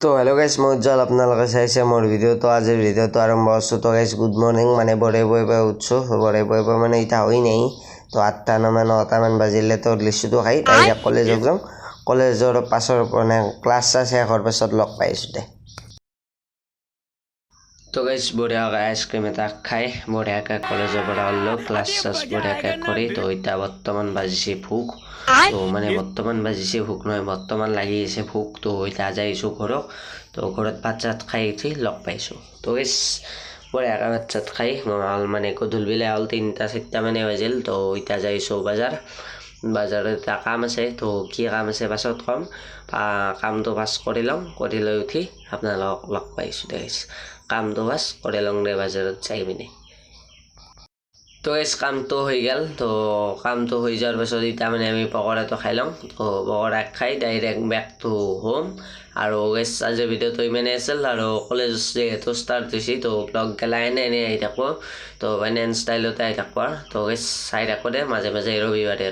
তো হেল্ল' গাইছ মই উজ্জ্বল আপোনালোকে চাইছে মোৰ ভিডিঅ'টো আজিৰ ভিডিঅ'টো আৰম্ভ কৰিছোঁ তো গাইছ গুড মৰ্নিং মানে বৰে বইব উঠছোঁ বৰে বইব মানে ইতা হৈ নাই তো 8টা মানে 9টামান বাজিলে তো লিচুটো খাই ডাইৰেক্ট কলেজত যাওঁ কলেজৰ পাছৰ মানে ক্লাছ শেষ হোৱাৰ পাছত লগ পাইছোঁ দে তো গাইছ বঢ়িয়াকৈ আইচক্ৰীম এটা খাই বঢ়িয়াকৈ কলেজৰ পৰা ওলালোঁ ক্লাছ বঢ়িয়াকৈ কৰি তো এতিয়া বৰ্তমান বাজিছে ভোক তো মানে বৰ্তমান বাজিছে ভোক নহয় বৰ্তমান লাগি আছে ভোক তো এতিয়া যাইছোঁ ঘৰত তো ঘৰত ভাত চাত খাই উঠি লগ পাইছোঁ তো গাইছ বঢ়িয়াকৈ ভাত চাত খাই মানে গধূলিবেলা হ'ল 3টা-4টা মানে বাজিল তো এতিয়া যাইছোঁ বাজাৰত এটা কাম আছে তো কি কাম আছে পাছত ক'ম কামটো পাছ কৰি লওঁ কৰি লৈ উঠি আপোনালোকক লগ পাইছোঁ দে গাইছ কামটো পাছ কৰি লওঁ দে বাজাৰত যাই পিনে তো গাইছ কামটো হৈ গ'ল তো কামটো হৈ যোৱাৰ পাছত এতিয়া মানে আমি পকৰাটো খাই লওঁ তো পকৰা খাই ডাইৰেক্ট বেক টু হোম আৰু গাইছ আজিৰ ভিডিঅ'টো ইমানেই আছিল আৰু কলেজ যিহেতু ষ্টাৰ্ট হৈছে তো ব্লগ গেলা এনে আহি থাকোঁ তো মানে ষ্টাইলতে আহি থাকোঁ তো গাইছ চাই থাকোঁ দে মাজে মাজে ৰবিবাৰে